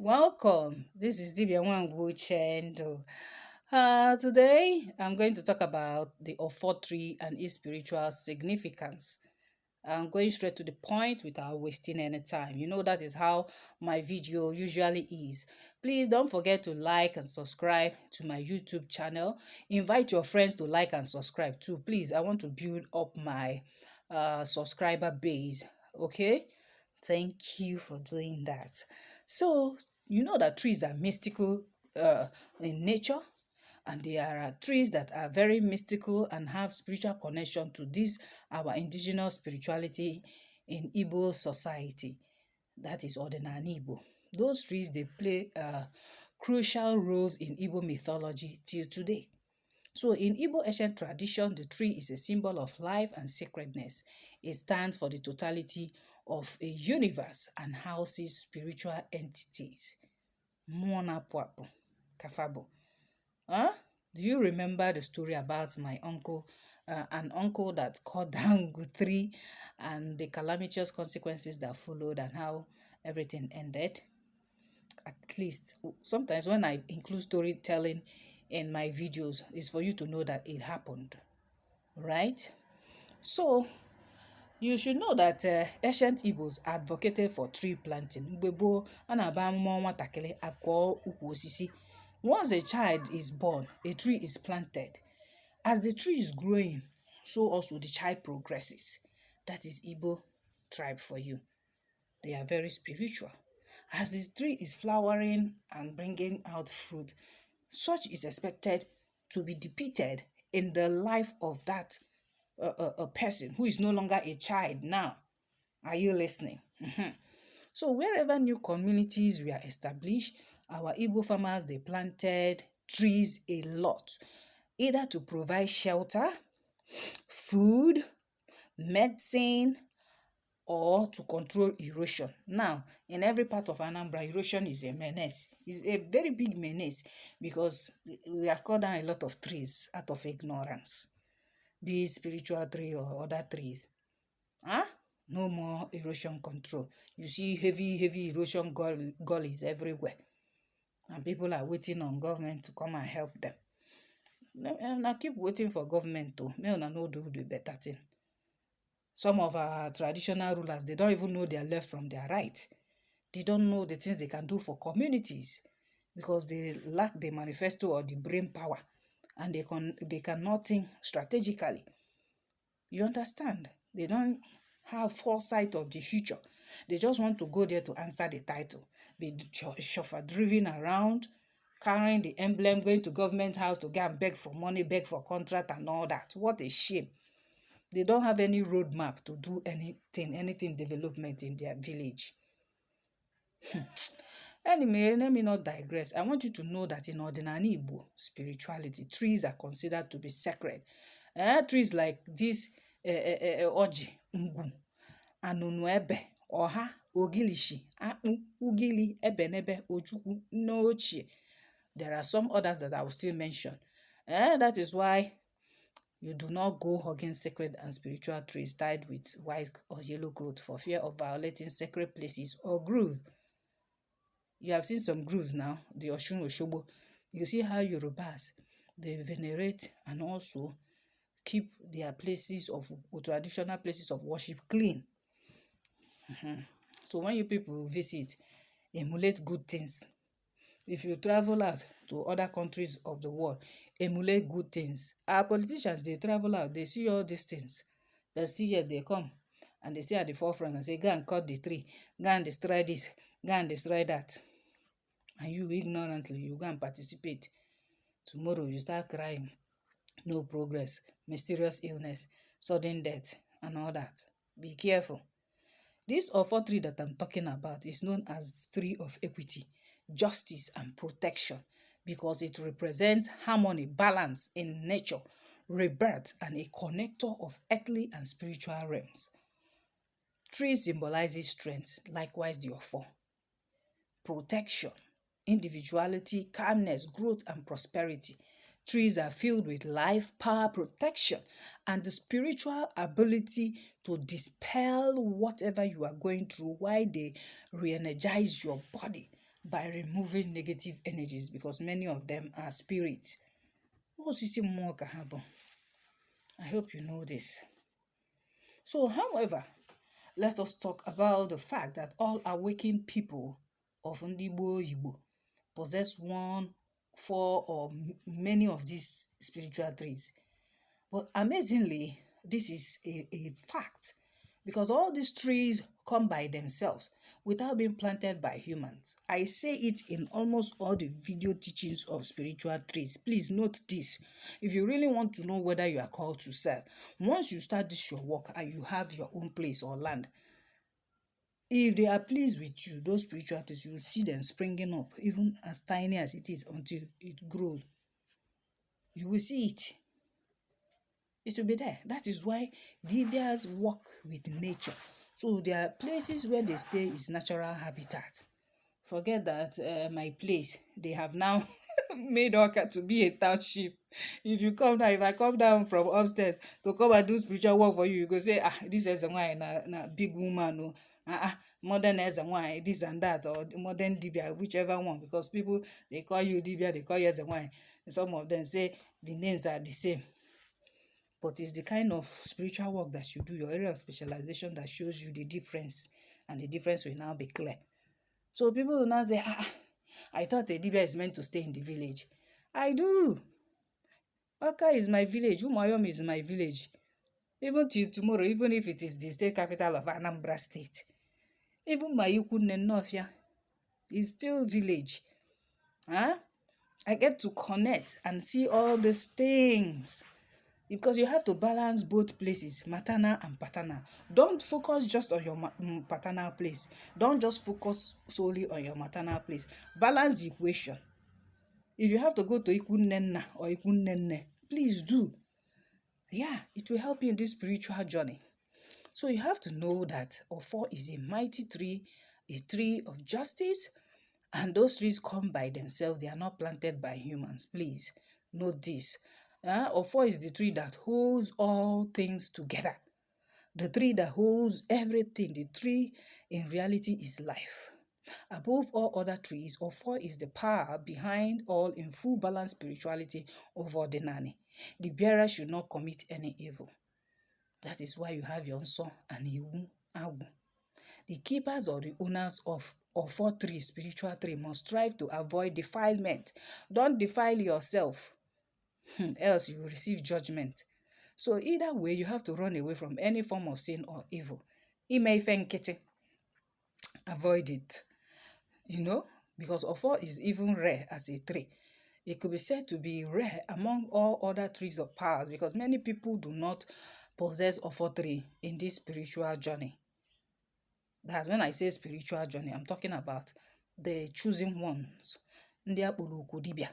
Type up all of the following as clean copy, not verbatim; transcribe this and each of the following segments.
Welcome. This is Dibia Wangwu Chendo. Today, I'm going to talk about the Ofo tree and its spiritual significance. I'm going straight to the point without wasting any time. You know that is how my video usually is. Please don't forget to like and subscribe to my YouTube channel. Invite your friends to like and subscribe too. Please, I want to build up my subscriber base. Okay? Thank you for doing that. So, you know that trees are mystical in nature, and there are trees that are very mystical and have spiritual connection to this our indigenous spirituality in Igbo society. That is Ordinary Igbo. Those trees they play crucial roles in Igbo mythology till today. So in Igbo ancient tradition, the tree is a symbol of life and sacredness. It stands for the totality of a universe and houses spiritual entities. Mwana Pwapo, Kafabo. Huh? Do you remember the story about my uncle, an uncle that cut down Guthrie and the calamitous consequences that followed and how everything ended? At least sometimes when I include storytelling in my videos, is for you to know that it happened, right? So you should know that ancient Igbos advocated for tree planting. Mgbe gboo, a na-aba amụma nwatakịrị akụọ ukwu osisi. Once a child is born, a tree is planted. As the tree is growing, so also the child progresses. That is Igbo tribe for you. They are very spiritual. As the tree is flowering and bringing out fruit, such is expected to be depicted in the life of that a person who is no longer a child now. Are you listening? So wherever new communities were established, our Igbo farmers, they planted trees a lot, either to provide shelter, food, medicine, or to control erosion. Now, in every part of Anambra, erosion is a menace. It's a very big menace because we have cut down a lot of trees out of ignorance, be it spiritual tree or other trees. Huh? No more erosion control. You see heavy erosion gullies everywhere. And people are waiting on government to come and help them. And I keep waiting for government to. May una no do the better thing. Some of our traditional rulers, they don't even know their left from their right. They don't know the things they can do for communities because they lack the manifesto or the brain power, and they cannot think strategically. You understand? They don't have foresight of the future. They just want to go there to answer the title, be chauffeur driven around, carrying the emblem, going to government house to go and beg for money, beg for contract and all that. What a shame. They don't have any roadmap to do anything development in their village. Anyway, let me not digress. I want you to know that in Ordinary Igbo spirituality, trees are considered to be sacred. Trees like this Oji, Ngwu, Anunu Ebe, Oha, Ogilishi, Akpu, Ugili, Ebenebe, Ojukwu, Nnochie. There are some others that I will still mention. That is why you do not go hugging sacred and spiritual trees tied with white or yellow growth for fear of violating sacred places or groove. You have seen some grooves now, the Oshun Oshobo. You see how Yorubas, they venerate and also keep their places of traditional places of worship clean. So when you people visit, emulate good things. If you travel out to other countries of the world, emulate good things. Our politicians, they travel out, they see all these things. But still yet they come and they stay at the forefront and say, go and cut the tree, go and destroy this, go and destroy that. And you ignorantly, you go and participate. Tomorrow you start crying. No progress, mysterious illness, sudden death, and all that. Be careful. This Ofo tree that I'm talking about is known as tree of equity, justice, and protection because it represents harmony, balance in nature, rebirth, and a connector of earthly and spiritual realms. Tree symbolizes strength, likewise the Ofo. Protection, individuality, calmness, growth, and prosperity. Trees are filled with life, power, protection, and the spiritual ability to dispel whatever you are going through while they re-energize your body. by removing negative energies because many of them are spirits. I hope you know this. So, however, let us talk about the fact that all awakened people of Ndigbo Igbo possess one, four, or many of these spiritual traits. But amazingly, this is a fact because all these trees come by themselves without being planted by humans. I say it in almost all the video teachings of spiritual trees. Please note this. If you really want to know whether you are called to serve, once you start this your work and you have your own place or land, if they are pleased with you, those spiritual trees, you will see them springing up, even as tiny as it is, until it grows. You will see it. It will be there. That is why Dibias work with nature. So there are places where they stay is natural habitat. Forget that my place, they have now made Oka to be a township. If you come down, if I come down from upstairs to come and do spiritual work for you, you go say, this is a wine, na big woman, modern as a wine, this and that, or modern Dibia, whichever one, because people, they call you Dibia, they call you as a wine. Some of them say the names are the same. But it's the kind of spiritual work that you do, your area of specialization, that shows you the difference, and the difference will now be clear. So people will now say, I thought a Dibia is meant to stay in the village. I do. Oka is my village. Umayom is my village. Even till tomorrow, even if it is the state capital of Anambra State. Even my Ikunne Nofia is still village. I get to connect and see all these things. Because you have to balance both places, maternal and paternal. Don't focus just on your paternal place. Don't just focus solely on your maternal place. Balance the equation. If you have to go to Ikunnenna or Ikunnenne, please do. Yeah, it will help you in this spiritual journey. So you have to know that Ofo is a mighty tree, a tree of justice, and those trees come by themselves. They are not planted by humans. Please note this. Ofo is the tree that holds all things together. The tree that holds everything. The tree in reality is life. Above all other trees, Ofo is the power behind all in full balanced spirituality of ordinary. The bearer should not commit any evil. That is why you have your Nso and Iwu Agu. The keepers or the owners of Ofo tree, spiritual tree, must strive to avoid defilement. Don't defile yourself. Else you will receive judgment. So either way, you have to run away from any form of sin or evil. Avoid it. Because Ofo is even rare as a tree. It could be said to be rare among all other trees of powers because many people do not possess Ofo tree in this spiritual journey. That's when I say spiritual journey, I'm talking about the choosing ones. Ndị akpọrọ oku dibịa.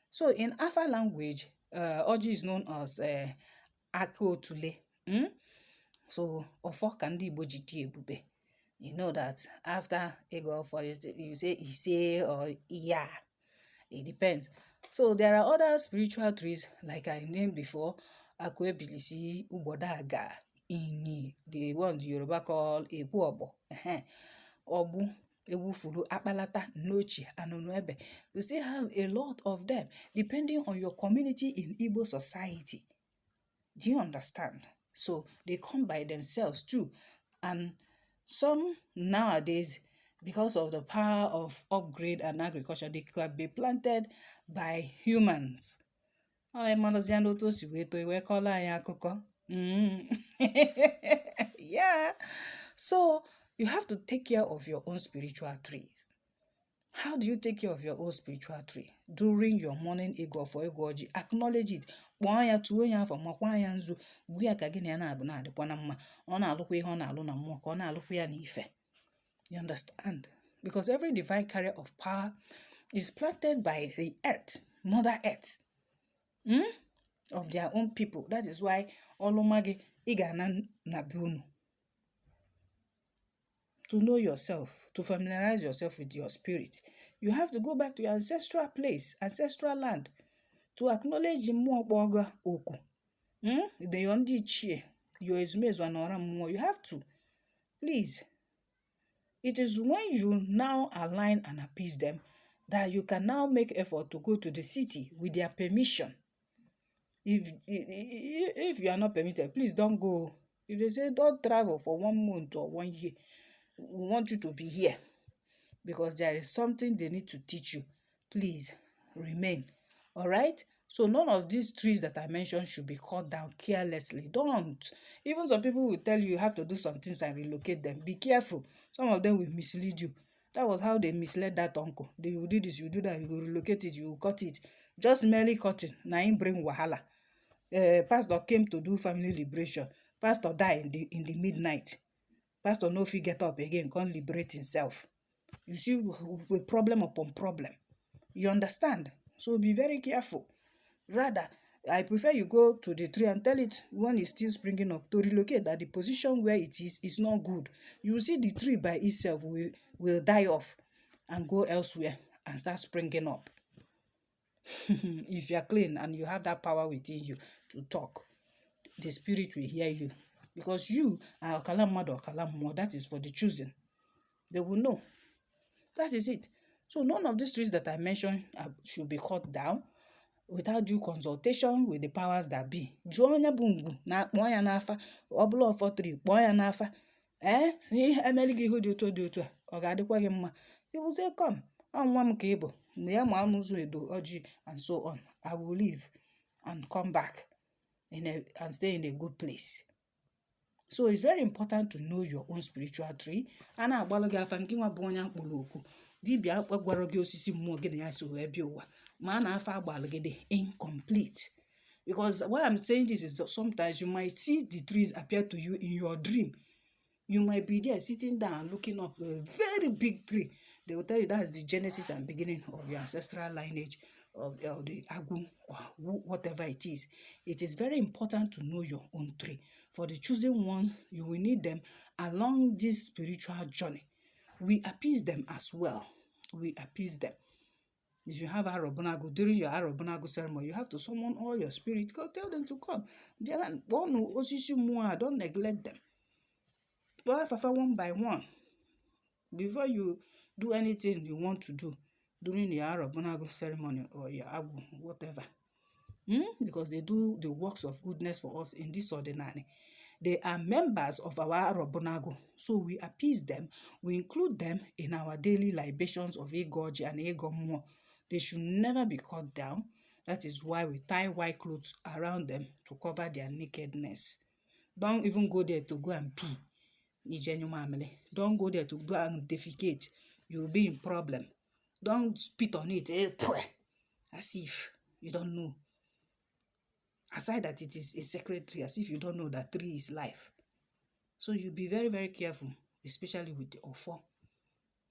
So in Afa language, Oji is known as Aka Otule. So Ofo ka ndị Igbo ji dị ebube. You know that after Ego Ofo, you say Ise or Iya. It depends. So there are other spiritual trees like I named before, Akwebilisi, Ubodaga, Ini, the ones Yoruba call Ebu Obo, Obu, Ewufuru, Akbalata, Nochi, and Onuebe. We still have a lot of them, depending on your community in Igbo society. Do you understand? So they come by themselves too. And some nowadays, because of the power of upgrade and agriculture, they can be planted by humans. Yeah. So you have to take care of your own spiritual trees. How do you take care of your own spiritual tree? During your morning ego for egoji, acknowledge it. You understand? Because every divine carrier of power is planted by the earth, Mother Earth, of their own people. That is why Olumage Igana Nabunu. To know yourself, to familiarize yourself with your spirit, you have to go back to your ancestral place, ancestral land, to acknowledge the Muoboga Oku. The Yondi Chie, your Ezmezu and Oramuo. You have to. Please. It is when you now align and appease them that you can now make effort to go to the city with their permission. If you are not permitted, please don't go. If they say don't travel for 1 month or 1 year, we want you to be here because there is something they need to teach you. Please remain. All right? So none of these trees that I mentioned should be cut down carelessly. Don't. Even some people will tell you have to do some things and relocate them. Be careful. Some of them will mislead you. That was how they misled that uncle. You do this, you do that, you will relocate it, you will cut it. Just merely cutting. Now him bring wahala. Pastor came to do family liberation. Pastor died in the midnight. Pastor no fit get up again, can't liberate himself. You see, with problem upon problem. You understand? So be very careful. Rather, I prefer you go to the tree and tell it when it's still springing up to relocate, that the position where it is not good. You see the tree by itself will die off and go elsewhere and start springing up. If you are clean and you have that power within you to talk, the spirit will hear you. Because you are Okalamad or Okalammo, that is for the choosing. They will know. That is it. So none of these trees that I mentioned should be cut down without due consultation with the powers that be. Jụọ onye bụ ngwu na akpọọ ya n'afa, ọ bụla ọfọ tree kpọọ ya n'afa. Emeli gị ihe dị otu a, ọ ga-adịkwa gị mma. He will say, come, nwa m ka ị bụ, mgbe ya ma ụzọ edo ọjị and so on. I will leave and come back and stay in a good place. So it's very important to know your own spiritual tree. A na-agbalụ gị afa nke nwa bụ onye akpọrọ oku. Dibịa gwara gị osisi mmụọ gị na ya so wee bịa ụwa. Ma a na-afa agbalụ gị dị incomplete. Because why I'm saying this is that sometimes you might see the trees appear to you in your dream. You might be there sitting down looking up a very big tree. They will tell you that's the genesis and beginning of your ancestral lineage of the Agu or whatever it is. It is very important to know your own tree. For the chosen ones, you will need them along this spiritual journey. We appease them as well. We appease them. If you have Arobunagu, during your Arobunagu ceremony, you have to summon all your spirits. Go tell them to come. Don't neglect them. Go Fafa one by one. Before you do anything you want to do during the Arobunagu ceremony or your Agu, whatever. Because they do the works of goodness for us in this ordinary. They are members of our Arobunagu, so we appease them. We include them in our daily libations of Igoji and Egomwo. They should never be cut down. That is why we tie white clothes around them to cover their nakedness. Don't even go there to go and pee. Don't go there to go and defecate. You'll be in problem. Don't spit on it as if you don't know. Aside that it is a sacred tree, as if you don't know that tree is life. So you be very, very careful, especially with the offer.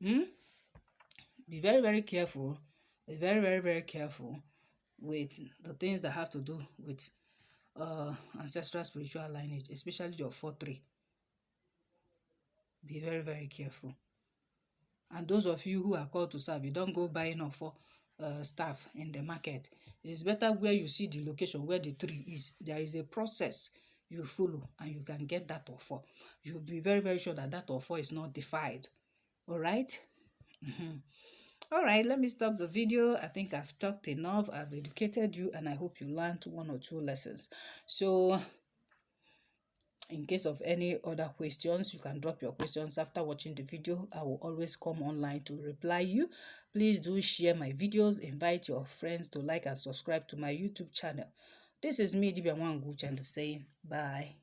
Be very, very careful. Be very, very, very careful with the things that have to do with ancestral spiritual lineage, especially the offer tree. Be very, very careful. And those of you who are called to serve, you don't go buying offer stuff in the market. It's better where you see the location where the tree is. There is a process you follow and you can get that offer. You'll be very, very sure that that offer is not defiled. All right? All right, let me stop the video. I think I've talked enough. I've educated you and I hope you learned 1 or 2 lessons. So in case of any other questions, you can drop your questions after watching the video. I will always come online to reply you. Please do share my videos. Invite your friends to like and subscribe to my YouTube channel. This is me, Dibia Nwangu, and saying bye.